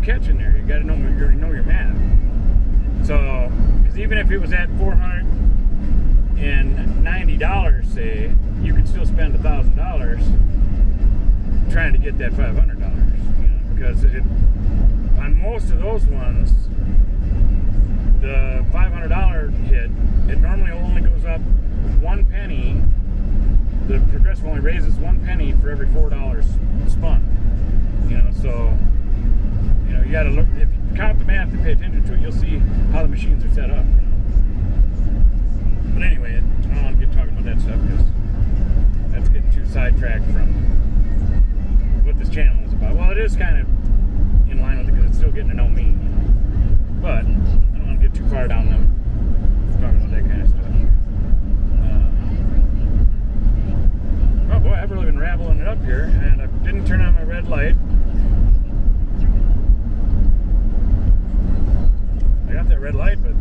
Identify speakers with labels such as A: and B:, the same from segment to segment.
A: catch in there. You got to know your math. So, because even if it was at $490, say, you could still spend $1,000 trying to get that $500. Because on most of those ones, the $500 hit, it normally only goes up 1 penny. The progressive only raises 1 penny for every $4 spun. So you got to look. If you count the math and pay attention to it, you'll see how the machines are set up. But anyway, I don't want to get talking about that stuff because that's getting too sidetracked from what this channel is about. Well, it is kind of in line with it because it's still getting to know me. But I don't want to get too far down them talking about that kind of stuff. Oh boy, I've really been rattling it up here, and I didn't turn on my red light. I got that red light, but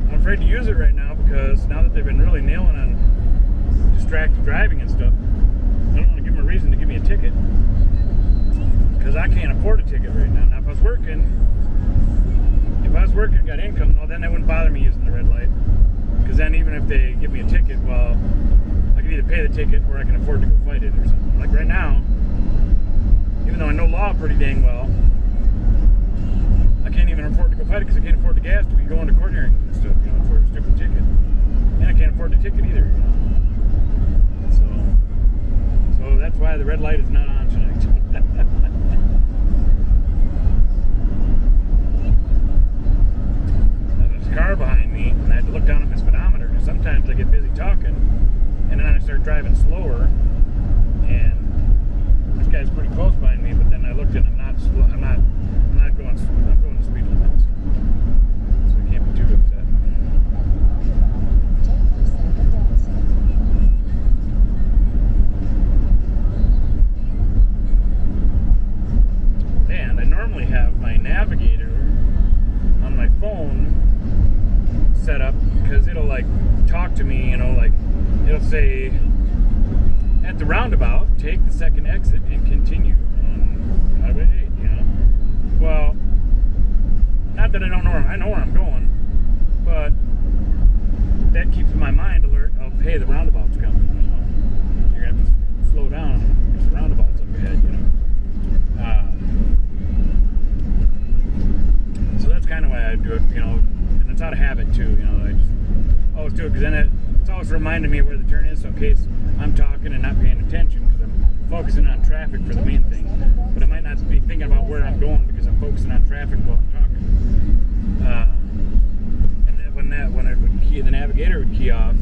A: I'm afraid to use it right now because now that they've been really nailing on distracted driving and stuff, I don't want to give them a reason to give me a ticket because I can't afford a ticket right now. Now, if I was working and got income, well, then they wouldn't bother me using the red light because then even if they give me a ticket, well, I can either pay the ticket or I can afford to go fight it or something. Like right now, even though I know law pretty dang well, I can't even afford to go fight it because I can't afford the gas to be going to court hearings and stuff, for a stupid ticket. And I can't afford the ticket either, So that's why the red light is not on tonight. There's a car behind me, and I had to look down at my speedometer because sometimes I get busy talking, and then I start driving slower, and this guy's pretty close behind me, but then I looked and I'm not going the speed limit, so I can't be too upset. And I normally have my navigator on my phone set up because it'll like talk to me, it'll say at the roundabout, take the second exit and continue on Highway 8, Well, not that I don't know I know where I'm going, but that keeps my mind alert of, hey, the roundabout's coming, You're going to have to slow down because the roundabout's up ahead, So that's kind of why I do it, and it's out of habit too, I just always do it because then it's always reminding me where the turn is, so in case I'm talking and not paying attention because I'm focusing on traffic for the main thing, but I might not be thinking about where I'm going because I'm focusing on traffic while I'm talking. And then when I would key, the navigator would key off,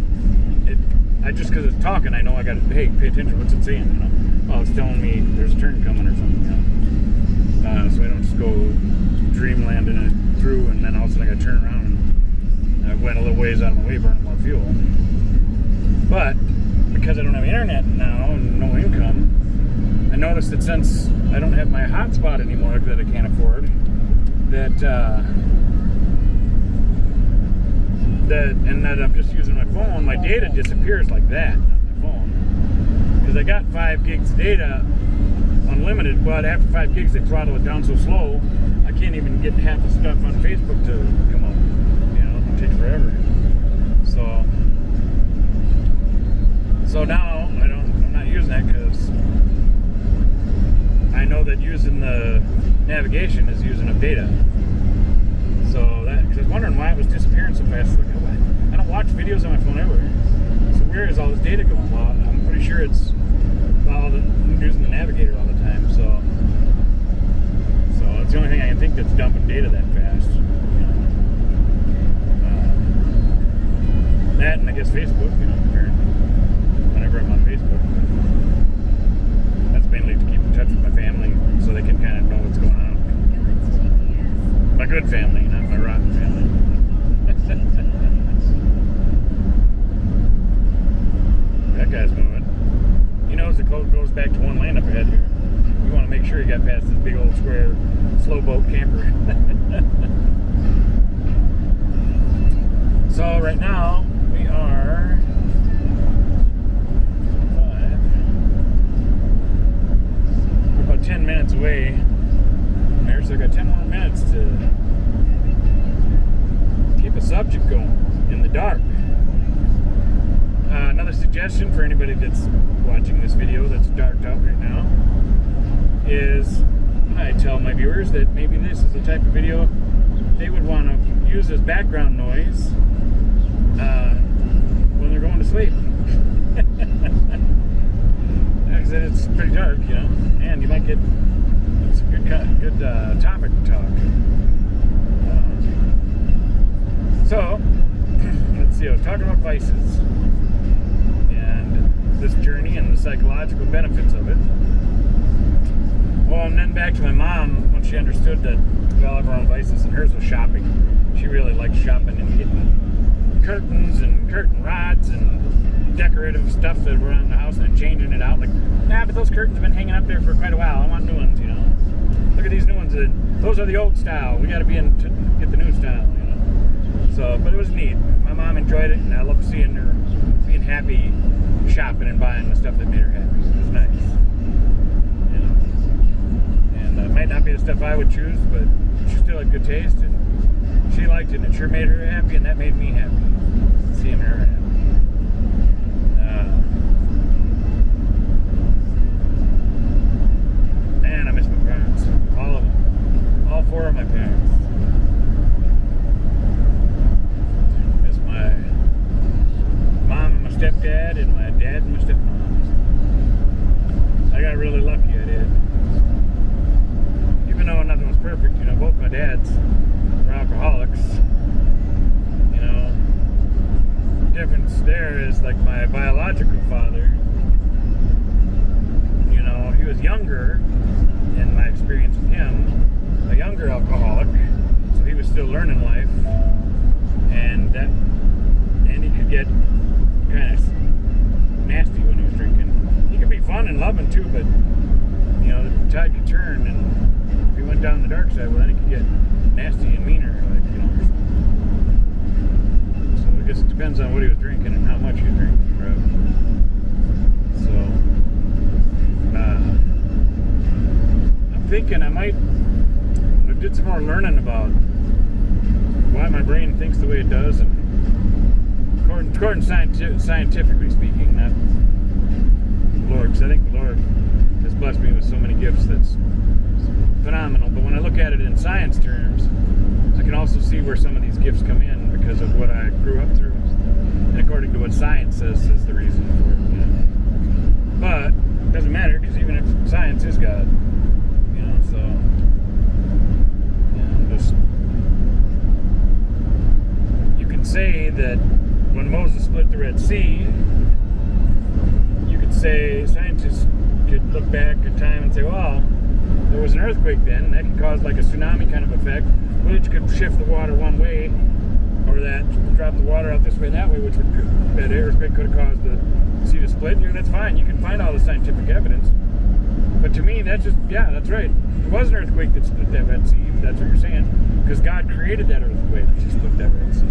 A: just because it's talking, I know I got to, hey, pay attention, what's it saying, Oh, it's telling me there's a turn coming or something, so I don't just go dreamlanding it through and then all of a sudden I got to turn around and I went a little ways out of my way burning more fuel. But because I don't have internet now and no income, I noticed that since I don't have my hotspot anymore that I can't afford, that I'm just using my phone, my data disappears like that on my phone. Because I got 5 gigs of data unlimited, but after 5 gigs they throttle it down so slow I can't even get half the stuff on Facebook to come up. It takes forever. So now I'm not using that because I know that using the navigation is using up data. So because I was wondering why it was disappearing so fast. Like, I don't watch videos on my phone ever. So where is all this data going? Well, I'm pretty sure it's I'm using the navigator all the time. So it's the only thing I can think that's dumping data that fast. That and I guess Facebook, whenever I'm on Facebook. That's mainly to keep in touch with my family so they can kind of know what's going on. My good family, not my rotten family. That guy's moving. He knows the code goes back to one lane up ahead here. We want to make sure he got past this big old square slow boat camper. So right now we are about 10 minutes away so I got 10 more minutes to keep a subject going in the dark. Another suggestion for anybody that's watching this video that's darked out right now is I tell my viewers that maybe this is the type of video they would want to use as background noise when they're going to sleep. Because it's pretty dark, you know, and you might get some good topic to talk. So, let's see, I was talking about vices and this journey and the psychological benefits of it. Well, and then back to my mom, when she understood that we all have our own vices, and hers was shopping. She really liked shopping and getting curtains and curtain rods and decorative stuff that were around the house and then changing it out. Like, nah, but those curtains have been hanging up there for quite a while. I want new ones, you know. Look at these new ones. Those are the old style. We got to be in to get the new style, you know. So, but it was neat. My mom enjoyed it, and I loved seeing her being happy shopping and buying the stuff that made her happy. It was nice. You know. And it might not be the stuff I would choose, but she still had good taste, and she liked it, and it sure made her happy, and that made me happy, seeing her happy. Man, I miss my parents. All of them. All four of my parents. Miss my mom and my stepdad, and my dad and my stepmom. I got really lucky, I did. Even though nothing was perfect, you know, both my dads were alcoholics. You know, the difference there is like my biological father, you know, he was younger in my experience with him, a younger alcoholic, so he was still learning life, and he could get kind of nasty when he was drinking. He could be fun and loving too, but you know, the tide could turn, and if he went down the dark side, well, then he could get nasty and meaner, like, you know. So I guess it depends on what he was drinking and how much he was drinking, right? So I'm thinking I did some more learning about why my brain thinks the way it does, and according scientifically speaking, not the Lord, because I think the Lord has blessed me with so many gifts that's phenomenal. But when I look at it in science terms, I can also see where some of these gifts come in because of what I grew up through, and according to what science says is the reason for it, you know. But it doesn't matter, because even if science is God, you know, so you can say that when Moses split the Red Sea, you could say scientists could look back at time and say, well, there was an earthquake then, and that could cause like a tsunami kind of effect, which could shift the water one way, or that drop the water out this way and that way, that earthquake could have caused the sea to split. You know, that's fine. You can find all the scientific evidence. But to me, that's just, yeah, that's right. It was an earthquake that split that Red Sea, if that's what you're saying, because God created that earthquake to split that Red Sea.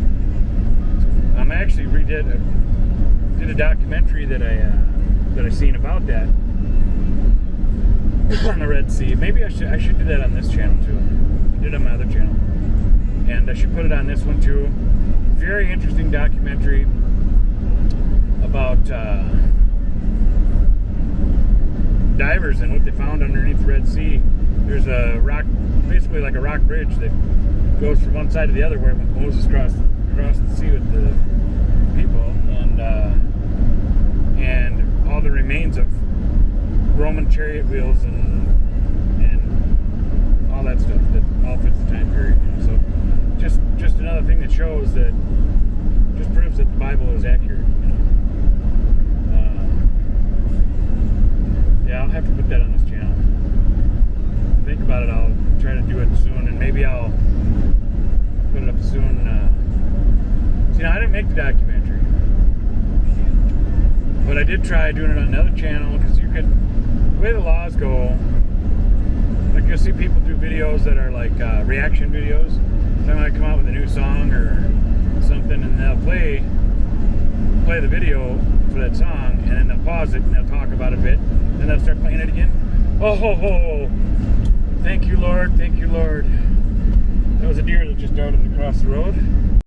A: I actually did a documentary that I seen about that on the Red Sea. Maybe I should do that on this channel too. I did it on my other channel, and I should put it on this one too. Very interesting documentary about divers and what they found underneath the Red Sea. There's a rock, basically like a rock bridge that goes from one side to the other where Moses crossed the sea with the people, and all the remains of Roman chariot wheels and all that stuff that all fits the time period. You know? So just another thing that shows that just proves that the Bible is accurate. You know? Yeah, I'll have to put that on this channel. Think about it. I'll try to do it soon, and maybe I'll put it up soon. See, now I didn't make the documentary, but I did try doing it on another channel, because you could, the way the laws go, like you'll see people do videos that are like reaction videos. So I might come out with a new song or something, and they'll play the video for that song, and then they'll pause it and they'll talk about it a bit, and they'll start playing it again. Oh ho ho! Thank Thank you, Lord. Thank you, Lord. That was a deer that just darted across the road.